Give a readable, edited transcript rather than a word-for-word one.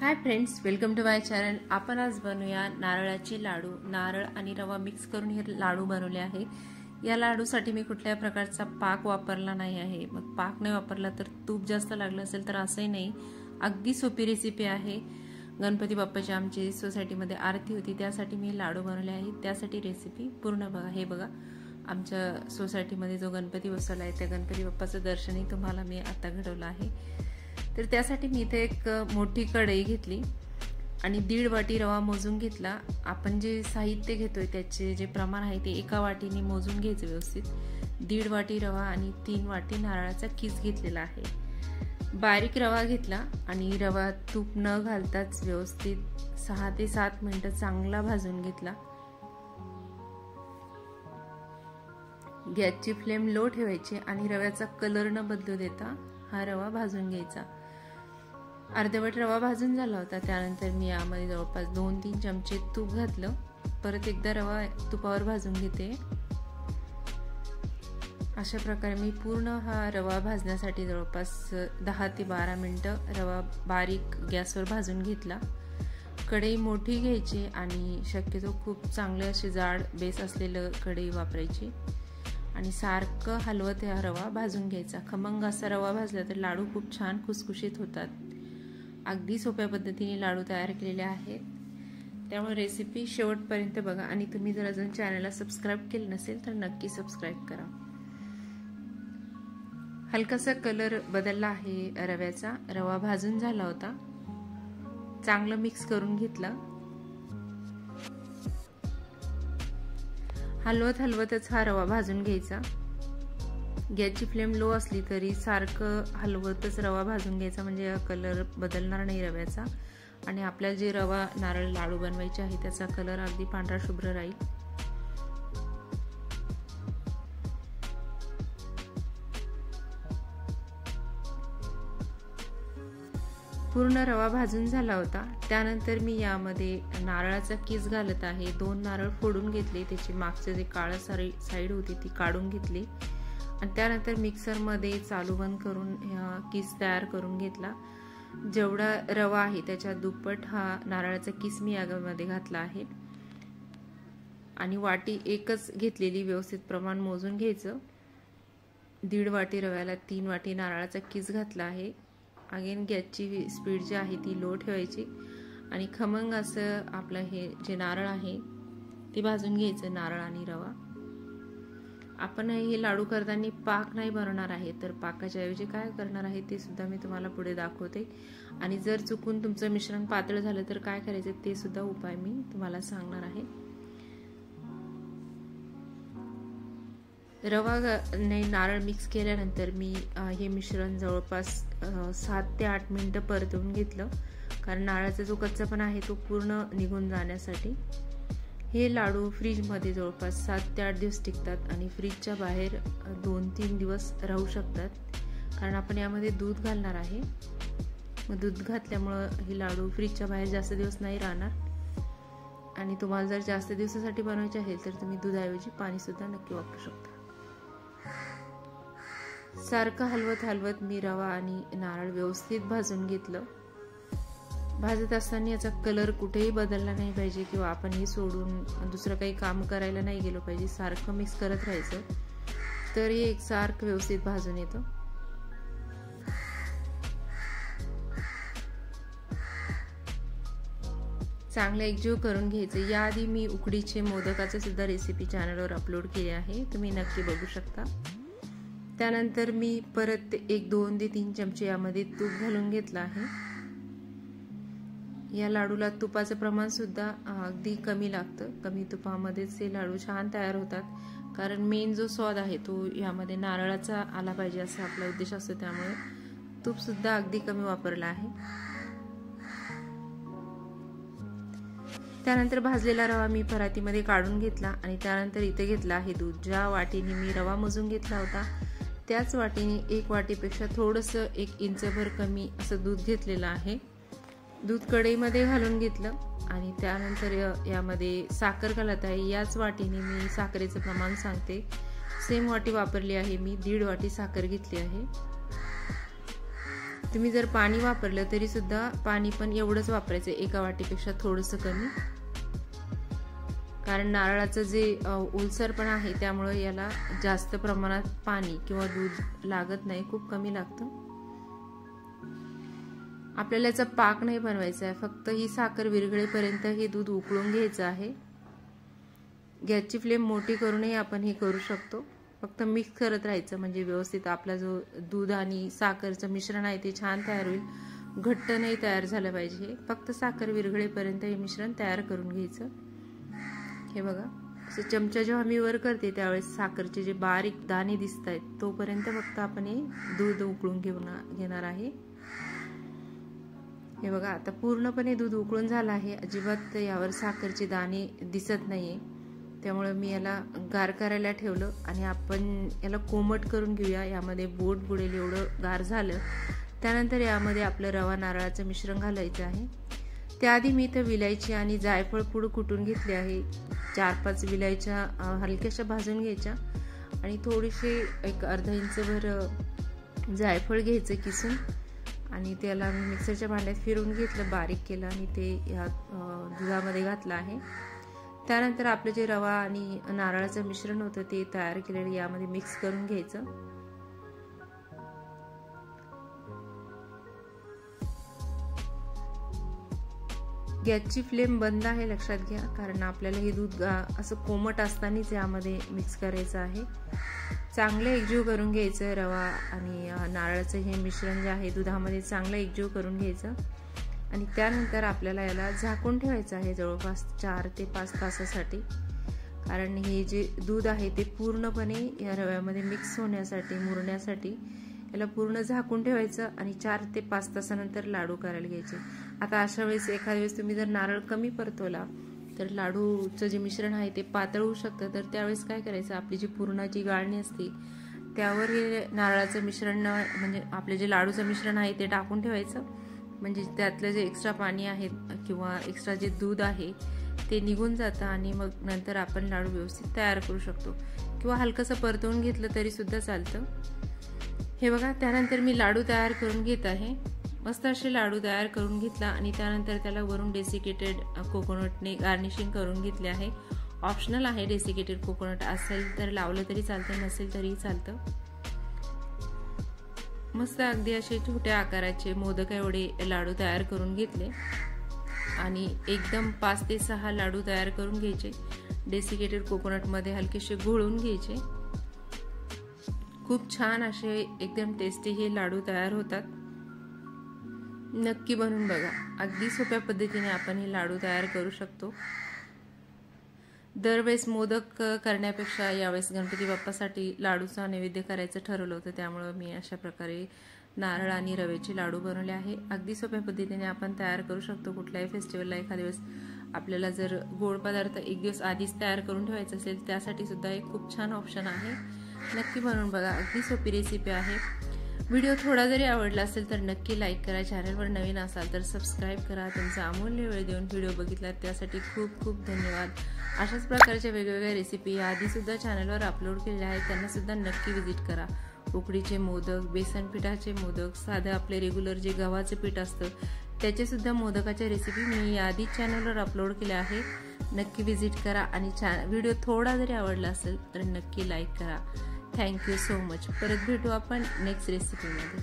High friends, welcome to my channel. आपण आज बनवूया नारळाचे लाडू। नारळ आणि रवा मिक्स करून हे लाडू बनवले आहे। या लाडूसाठी मी कुठल्या प्रकारचा पाक वापरला नाही आहे। मग पाक नाही वापरला तर तूप जास्त लागलं असेल तर असंही नाही। अगदी सोपी रेसिपी आहे। गणपती बाप्पाची आमची सोसायटीमध्ये आरती होती, त्यासाठी मी लाडू बनवले आहेत। त्यासाठी रेसिपी पूर्ण बघा। हे बघा, आमच्या सोसायटीमध्ये जो गणपती बसवला आहे त्या गणपती बाप्पाचं दर्शनही तुम्हाला मी आता घडवलं आहे। तर त्यासाठी मी इथे एक मोठी कढई घेतली आणि 1.5 वाटी रवा मोजून घेतला। आपण जे साहित्य घेतोय त्याचे जे प्रमाण आहे ते एका वाटीने मोजून घ्यायचं व्यवस्थित। 1.5 वाटी रवा आणि 3 वाटी नारळाचा किस घेतलेला आहे। बारीक रवा घेतला आणि रवा तूप न घालताच व्यवस्थित 6 ते 7 मिनिटं चांगला भाजून घेतला। गॅसची फ्लेम लो ठेवायची आणि रव्याचा कलर न बदलू देता हा रवा भाजून घ्यायचा। अर्धवट रवा भाजून झाला होता, त्यानंतर मी यामध्ये जवळपास 2-3 चमचे तूप घातलं। परत एकदा रवा तुपावर भाजून घेते। अशा प्रकारे मी पूर्ण हा रवा भाजण्यासाठी जवळपास 10 ते 12 मिनिटं रवा बारीक गॅसवर भाजून घेतला। कढई मोठी घ्यायची आणि शक्यतो खूप चांगले असे जाड बेस असलेलं कढई वापरायची आणि सारखं हलवत हा रवा भाजून घ्यायचा। खमंग असा रवा भाजला तर लाडू खूप छान खुसखुशीत होतात। अगदी सोप्या पद्धतीने लाडू तयार केलेले आहेत, त्यामुळे रेसिपी शेवटपर्यंत बघा आणि तुम्ही जर अजून चॅनलला सबस्क्राईब केलं नसेल तर नक्की सबस्क्राईब करा। हलकासा कलर बदलला आहे रव्याचा। रवा भाजून झाला होता, चांगलं मिक्स करून घेतला। हलवत हलवतच हा रवा भाजून घ्यायचा। गॅसची फ्लेम लो असली तरी सारखं हलवतच रवा भाजून घ्यायचा, म्हणजे कलर बदलणार नाही रव्याचा आणि आपल्याला जे रवा नारळ लाडू बनवायचे आहे त्याचा कलर अगदी पांढरा शुभ्र राहील। पूर्ण रवा भाजून झाला होता, त्यानंतर मी यामध्ये नारळाचा किस घालत आहे। 2 नारळ फोडून घेतले, त्याची मागचे जे काळं साईड होती ती काढून घेतली आणि त्यानंतर मिक्सरमध्ये चालू बंद करून किस तयार करून घेतला। जेवढा रवा आहे त्याच्या दुप्पट हा नारळाचा किस मी यामध्ये घातला आहे आणि वाटी एकच घेतलेली, व्यवस्थित प्रमाण मोजून घ्यायचं। 1.5 वाटी रव्याला 3 वाटी नारळाचा किस घातला आहे। अगेन गॅसची स्पीड जी आहे ती लो ठेवायची आणि खमंग असं आपलं हे जे नारळ आहे ते भाजून घ्यायचं, नारळ आणि रवा। आपण हे लाडू करताना पाक नाही बनवणार आहे, तर पाकाच्या ऐवजी काय करणार आहे ते सुद्धा मी तुम्हाला पुढे दाखवते आणि जर चुकून तुमचं मिश्रण पातळ झालं तर काय करायचं ते सुद्धा उपाय मी तुम्हाला सांगणार आहे। रवा ने नारळ मिक्स केल्यानंतर मी हे मिश्रण जवळपास 7 ते 8 मिनिटं परतवून घेतलं, कारण नारळाचा जो कच्चापणा आहे तो पूर्ण निघून जाण्यासाठी। हे लाडू फ्रीजमध्ये जवळपास 7 ते 8 दिवस टिकतात आणि फ्रीजच्या बाहेर 2-3 दिवस राहू शकतात, कारण आपण यामध्ये दूध घालणार आहे। मग दूध घातल्यामुळं हे लाडू फ्रीजच्या बाहेर जास्त दिवस नाही राहणार आणि तुम्हाला जर जास्त दिवसासाठी बनवायचे असेल तर तुम्ही दुधाऐवजी पाणी सुद्धा नक्की वापरू शकता। सारखं हलवत हलवत मी रवा आणि नारळ व्यवस्थित भाजून घेतलं। भाजत असताना याचा कलर कुठेही बदलला नाही पाहिजे किंवा आपण हे सोडून दुसरं काही काम करायला नाही गेलो पाहिजे। सारखं मिक्स करत राहायचं, तर हे एकसारखं व्यवस्थित भाजून येतं। चांगलं एकजीव करून घ्यायचं। याआधी मी उकडीचे मोदकाचं सुद्धा रेसिपी चॅनलवर अपलोड केली आहे, तुम्ही नक्की बघू शकता। त्यानंतर मी परत 1-2 ते 3 चमचे यामध्ये तूप घालून घेतलं आहे। या लाडूला तुपाचं प्रमाण सुद्धा अगदी कमी लागतं। कमी तुपामध्येच हे लाडू छान तयार होतात, कारण मेन जो स्वाद आहे तो यामध्ये नारळाचा आला पाहिजे असा आपला उद्देश असतो, त्यामुळे तूप सुद्धा अगदी कमी वापरला आहे। त्यानंतर भाजलेला रवा मी परातीमध्ये काढून घेतला आणि त्यानंतर इथे घेतला आहे दूध। ज्या वाटीने मी रवा मोजून घेतला होता त्याच वाटीने 1 वाटीपेक्षा थोडंसं 1 इंचभर कमी असं दूध घेतलेलं आहे। दूध कढईमध्ये घालून घेतलं आणि त्यानंतर यामध्ये साखर घालत आहे। याच वाटीने मी साखरेचं प्रमाण सांगते, सेम वाटी वापरली आहे मी। 1.5 वाटी साखर घेतली आहे। तुम्ही जर पाणी वापरलं तरी सुद्धा पाणी पण एवढंच वापरायचं, एका वाटीपेक्षा थोडंसं कमी, कारण नारळाचं जे ओलसरपण आहे त्यामुळे याला जास्त प्रमाणात पाणी किंवा दूध लागत नाही, खूप कमी लागतं. आपल्याला याचा पाक नाही बनवायचा आहे, फक्त ही साखर विरघळेपर्यंत हे दूध उकळून घ्यायचं आहे. गॅसची फ्लेम मोठी करूनही आपण हे करू शकतो. फक्त मिक्स करत राहायचं, म्हणजे व्यवस्थित आपला जो दूध आणि साखरचं मिश्रण आहे ते छान तयार होईल. घट्ट नाही तयार झालं पाहिजे, फक्त साखर विरघळेपर्यंत हे मिश्रण तयार करून घ्यायचं. हे बघा, असं चमचा जेव्हा मी वर करते त्यावेळेस साखरचे जे बारीक दाणे दिसत आहेत तोपर्यंत फक्त आपण हे दूध उकळून घेणार आहे. हे बघा, आता पूर्णपणे दूध उकळून झालं आहे, अजिबात यावर साखरचे दाणे दिसत नाहीये. त्यामुळे मी याला गार करायला ठेवलं आणि आपण याला कोमट करून घेऊया. यामध्ये बोट बुडेल एवढं गार झालं. त्यानंतर यामध्ये आपलं रवा नारळाचं मिश्रण घालायचं आहे. त्याआधी मी इथं विलायची आणि जायफळ पूड कुटून घेतली आहे. 4-5 विलायच्या हलक्याशा भाजून घ्यायच्या आणि थोडीशी एक अर्धा इंचभर जायफळ घ्यायचं किसून आणि त्याला मी मिक्सरच्या भांड्यात फिरवून घेतलं, बारीक केलं आणि ते या दुधामध्ये घातलं आहे. त्यानंतर आपलं जे रवा आणि नारळाचं मिश्रण होतं ते तयार केलेलं यामध्ये मिक्स करून घ्यायचं. गॅसची फ्लेम बंद आहे, लक्षात घ्या, कारण आपल्याला हे दूध असं कोमट असतानाच यामध्ये मिक्स करायचं आहे. चांगलं एकजीव करून घ्यायचं. रवा आणि नारळाचं हे मिश्रण जे आहे दुधामध्ये चांगलं एकजीव करून घ्यायचं आणि त्यानंतर आपल्याला याला झाकून ठेवायचं आहे जवळपास 4 ते 5 तासासाठी. कारण हे जे दूध आहे ते पूर्णपणे या रव्यामध्ये मिक्स होण्यासाठी, मुरण्यासाठी याला पूर्ण झाकून ठेवायचं आणि 4 ते 5 तासानंतर लाडू करायला घ्यायचे. आता अशा वेळेस एखाद्या वेळेस तुम्ही जर नारळ कमी परतवला तर लाडूचं जे मिश्रण आहे ते पातळ होऊ शकतं. तर त्यावेळेस काय करायचं, आपली जी पुरणाची गाळणी असते त्यावर हे नारळाचं मिश्रण, म्हणजे आपले जे लाडूचं मिश्रण आहे ते टाकून ठेवायचं. म्हणजे त्यातलं जे एक्स्ट्रा पाणी आहे किंवा एक्स्ट्रा जे दूध आहे ते निघून जातं आणि मग नंतर आपण लाडू व्यवस्थित तयार करू शकतो, किंवा हलकंसं परतवून घेतलं तरी सुद्धा चालतं. हे बघा, त्यानंतर मी लाडू तयार करून घेत आहे. मस्त असे लाडू तयार करून घेतला आणि त्यानंतर त्याला वरून डेसिकेटेड कोकोनटने गार्निशिंग करून घेतले आहे. ऑप्शनल आहे, डेसिकेटेड कोकोनट असेल तर लावलं तरी चालतं, नसेल तरीही चालतं. मस्त अगदी असे छोट्या आकाराचे मोदक एवढे लाडू तयार करून घेतले आणि एकदम 5 ते 6 लाडू तयार करून घ्यायचे. डेसिकेटेड कोकोनटमध्ये हलकेसे घोळून घ्यायचे. खूप छान असे एकदम टेस्टी हे लाडू तयार होतात. नक्की बनवून बघा. अगदी सोप्या पद्धतीने आपण हे लाडू तयार करू शकतो. दरवेळेस मोदक करण्यापेक्षा यावेळेस गणपती बाप्पासाठी लाडूचा नैवेद्य करायचं ठरवलं होतं, त्यामुळं मी अशा प्रकारे नारळ आणि रव्याचे लाडू बनवले आहे. अगदी सोप्या पद्धतीने आपण तयार करू शकतो. कुठल्याही फेस्टिवलला एखाद्या वेळेस आपल्याला जर गोड पदार्थ एक दिवस आधीच तयार करून ठेवायचं असेल त्यासाठी सुद्धा एक खूप छान ऑप्शन आहे. नक्की बनवून बघा. अगदी सोपी रेसिपी आहे. व्हिडिओ थोडा जरी आवडला असेल तर नक्की लाईक करा. चॅनलवर नवीन असाल तर सबस्क्राईब करा. तुमचा अमूल्य वेळ देऊन व्हिडिओ बघितला त्यासाठी खूप खूप धन्यवाद. अशाच प्रकारच्या वेगवेगळ्या रेसिपी आधीसुद्धा चॅनलवर अपलोड केलेल्या आहेत, त्यांना सुद्धा नक्की व्हिजिट करा. उकडीचे मोदक, बेसन पिठाचे मोदक, साधं आपले रेग्युलर जे गव्हाचं पीठ असतं त्याचे सुद्धा मोदकाच्या रेसिपी मी आधीच चॅनलवर अपलोड केल्या आहे. नक्की व्हिजिट करा आणि व्हिडिओ थोडा जरी आवडला असेल तर नक्की लाईक करा. Thank you so much. परत भेटू आपण नेक्स्ट रेसिपीमध्ये.